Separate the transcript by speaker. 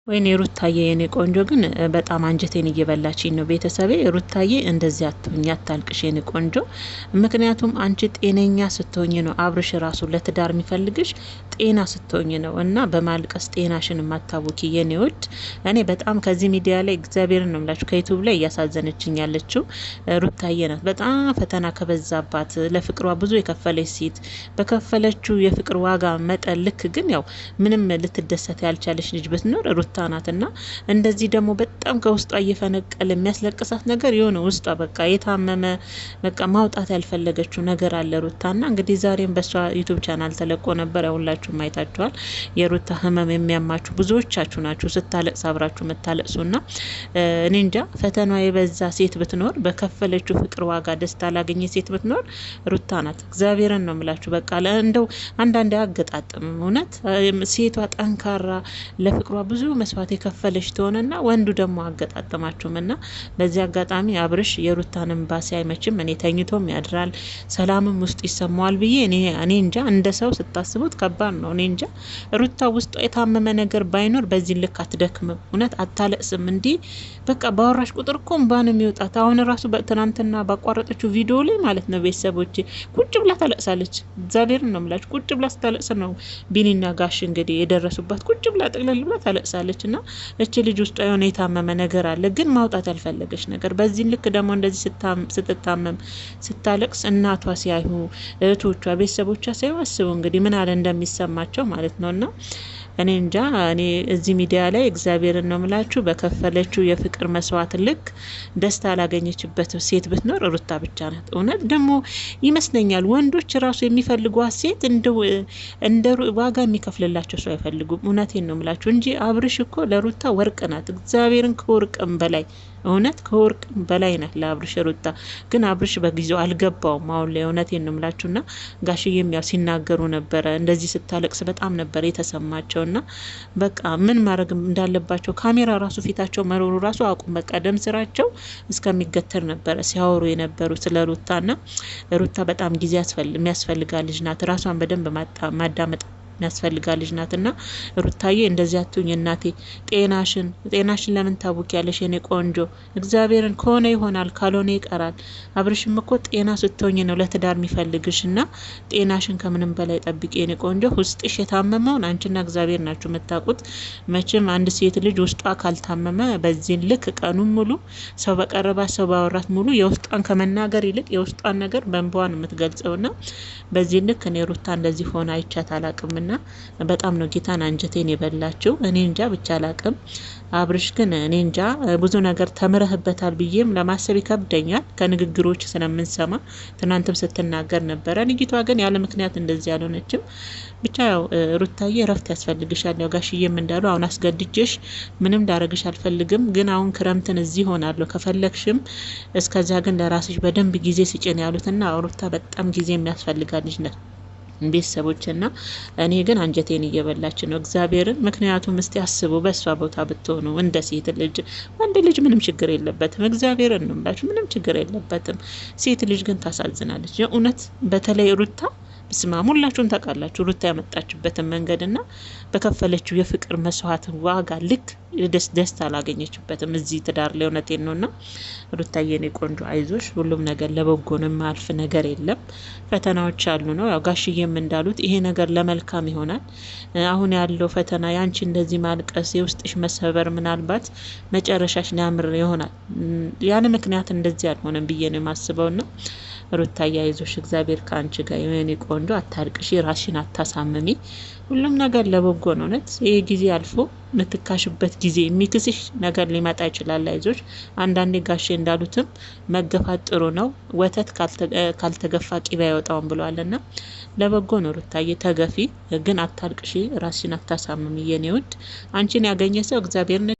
Speaker 1: ወይኔ ሩታዬ የኔ ቆንጆ ግን በጣም አንጀቴን እየበላችኝ ነው። ቤተሰቤ ሩታዬ እንደዚህ አትሁኝ፣ አታልቅሽ የኔ ቆንጆ። ምክንያቱም አንቺ ጤነኛ ስትሆኝ ነው አብርሽ ራሱ ለትዳር የሚፈልግሽ ጤና ስትሆኝ ነው እና በማልቀስ ጤናሽን የማታውቂ የኔ ውድ። እኔ በጣም ከዚህ ሚዲያ ላይ እግዚአብሔርን ነው ምላችሁ ከዩቱብ ላይ እያሳዘነችኝ ያለችው ሩታዬ ናት። በጣም ፈተና ከበዛባት ለፍቅሯ ብዙ የከፈለች ሴት በከፈለችው የፍቅር ዋጋ መጠን ልክ ግን ያው ምንም ልትደሰት ያልቻለች ልጅ ብትኖር ሩታ ናትና እንደዚህ ደግሞ በጣም ከውስጧ እየፈነቀለ የሚያስለቅሳት ነገር የሆነ ውስጧ በቃ የታመመ በቃ ማውጣት ያልፈለገችው ነገር አለ ሩታና እንግዲህ ዛሬም በሷ ዩቲዩብ ቻናል ተለቆ ነበር። ሁላችሁም አይታችኋል። የሩታ ህመም የሚያማችሁ ብዙዎቻችሁ ናችሁ ስታለቅስ አብራችሁ መታለቅሱና እኔ እንጃ ፈተና የበዛ ሴት ብትኖር በከፈለችው ፍቅር ዋጋ ደስታ ላገኘ ሴት ብትኖር ሩታ ናት። እግዚአብሔርን ነው ምላችሁ። በቃ እንደው አንዳንዴ አገጣጥም እውነት ሴቷ ጠንካራ ለፍቅሯ ብዙ መስዋዕት የከፈለች ትሆነና ወንዱ ደግሞ አገጣጠማችሁምና በዚህ አጋጣሚ አብርሽ የሩታንም ባሲ አይመችም። እኔ ተኝቶም ያድራል ሰላምም ውስጥ ይሰማዋል ብዬ እኔ እንጃ። እንደ ሰው ስታስቡት ከባድ ነው። እኔ እንጃ ሩታ ውስጧ የታመመ ነገር ባይኖር በዚህ ልክ አትደክምም። እውነት አታለቅስም። እንዲህ በቃ ባወራሽ ቁጥር እኮ እንባን የሚወጣት አሁን ራሱ ትናንትና ባቋረጠችው ቪዲዮ ላይ ማለት ነው ቤተሰቦቼ ቁጭ ብላ ታለቅሳለች። እግዚአብሔርን ነው የምላችሁ። ቁጭ ብላ ስታለቅስ ነው ቢኒና ጋሽ እንግዲህ የደረሱባት። ቁጭ ብላ ጥቅልል ብላ ታለቅሳለች። እና እቺ ልጅ ውስጥ የሆነ የታመመ ነገር አለ፣ ግን ማውጣት ያልፈለገች ነገር። በዚህ ልክ ደግሞ እንደዚህ ስትታመም ስታለቅስ እናቷ ሲያዩ እህቶቿ ቤተሰቦቿ ሲያዩ አስቡ እንግዲህ ምን አለ እንደሚሰማቸው ማለት ነውና እኔ እንጃ። እኔ እዚህ ሚዲያ ላይ እግዚአብሔርን ነው ምላችሁ በከፈለችው የፍቅር መስዋዕት ልክ ደስታ ያላገኘችበት ሴት ብትኖር ሩታ ብቻ ናት። እውነት ደግሞ ይመስለኛል ወንዶች ራሱ የሚፈልጓት ሴት እንደ ዋጋ የሚከፍልላቸው ሰው አይፈልጉም። እውነቴን ነው ምላችሁ እንጂ አብርሽ እኮ ለሩታ ወርቅ ናት። እግዚአብሔርን ከወርቅም በላይ እውነት ከወርቅም በላይ ናት ለአብርሽ ሩታ። ግን አብርሽ በጊዜው አልገባውም አሁን ላይ እውነቴን ነው ምላችሁና ጋሽዬም ያው ሲናገሩ ነበረ እንደዚህ ስታለቅስ በጣም ነበር የተሰማቸው እና በቃ ምን ማድረግ እንዳለባቸው ካሜራ ራሱ ፊታቸው መሮሩ ራሱ አቁም በቃ ደም ስራቸው እስከሚገተር ነበረ ሲያወሩ የነበሩ ስለ ሩታና ሩታ በጣም ጊዜ የሚያስፈልጋል ልጅ ናት። ራሷን በደንብ ማዳመጥ የሚያስፈልጋል ልጅ ናትና ሩታዬ እንደዚህ አትሁኝ እናቴ። ጤናሽን ለምን ታውቂያለሽ የኔ ቆንጆ? እግዚአብሔርን ከሆነ ይሆናል ካልሆነ ይቀራል። አብርሽም እኮ ጤና ስትሆኝ ነው ለትዳር የሚፈልግሽና ጤናሽን ከምንም በላይ ጠብቂ የኔ ቆንጆ። ውስጥሽ የታመመውን አንቺና እግዚአብሔር ናችሁ የምታውቁት። መቼም አንድ ሴት ልጅ ውስጧ ካልታመመ በዚህ ልክ ቀኑን ሙሉ ሰው በቀረባት ሰው ባወራት ሙሉ የውስጧን ከመናገር ይልቅ የውስጧን ነገር በእንባዋ ነው የምትገልጸውና በዚህ ልክ እኔ ሩታ እንደዚህ ሆነ አይቻት አላቅም። በጣም ነው ጌታን አንጀቴን የበላችው። እኔ እንጃ ብቻ አላቅም። አብርሽ ግን እኔ እንጃ ብዙ ነገር ተምረህበታል ብዬም ለማሰብ ይከብደኛል ከንግግሮች ስለምንሰማ። ትናንትም ስትናገር ነበረ። ልጅቷ ግን ያለ ምክንያት እንደዚህ ያልሆነችም። ብቻ ያው ሩታዬ እረፍት ያስፈልግሻል። ያው ጋሽዬም እንዳሉ አሁን አስገድጄሽ ምንም ዳረግሽ አልፈልግም፣ ግን አሁን ክረምትን እዚህ ሆናለሁ ከፈለግሽም እስከዛ ግን ለራስሽ በደንብ ጊዜ ስጭን ያሉትና ሩታ በጣም ጊዜ የሚያስፈልጋል ልጅ ነች ቤተሰቦችና እኔ ግን አንጀቴን እየበላች ነው እግዚአብሔርን። ምክንያቱም እስቲ አስቡ በሷ ቦታ ብትሆኑ እንደ ሴት ልጅ ወንድ ልጅ ምንም ችግር የለበትም። እግዚአብሔርን ነው የምላችሁ ምንም ችግር የለበትም። ሴት ልጅ ግን ታሳዝናለች የእውነት። በተለይ ሩታ ብስማ ሁላችሁም ታውቃላችሁ ሩታ ያመጣችበትን መንገድና በከፈለችው የፍቅር መስዋዕት ዋጋ ልክ ደስታ አላገኘችበትም እዚህ ትዳር ላይ። እውነቴን ነውና ሩታዬ የኔ ቆንጆ አይዞሽ፣ ሁሉም ነገር ለበጎ ነው፣ የማያልፍ ነገር የለም። ፈተናዎች አሉ ነው ያው ጋሽዬም እንዳሉት ይሄ ነገር ለመልካም ይሆናል። አሁን ያለው ፈተና ያንቺ እንደዚህ ማልቀስ የውስጥሽ መሰበር ምናልባት መጨረሻሽ ሊያምር ይሆናል። ያን ምክንያት እንደዚህ አልሆነም ብዬ ነው የማስበውና ሩታዬ አይዞሽ፣ እግዚአብሔር ከአንቺ ጋር የኔ ቆንጆ። አታልቅሺ፣ ራስሽን አታሳምሚ። ሁሉም ነገር ለበጎ ነው። እውነት ይሄ ጊዜ አልፎ ምትካሽበት ጊዜ የሚክስሽ ነገር ሊመጣ ይችላል። አይዞሽ። አንዳንዴ ጋሼ እንዳሉትም መገፋት ጥሩ ነው፣ ወተት ካልተገፋ ቂቤ አይወጣውም ብለዋልና ለበጎ ነው። ሩታዬ ተገፊ፣ ግን አታልቅሺ፣ ራስሽን አታሳምሚ የኔ ውድ። አንቺን ያገኘ ሰው እግዚአብሔር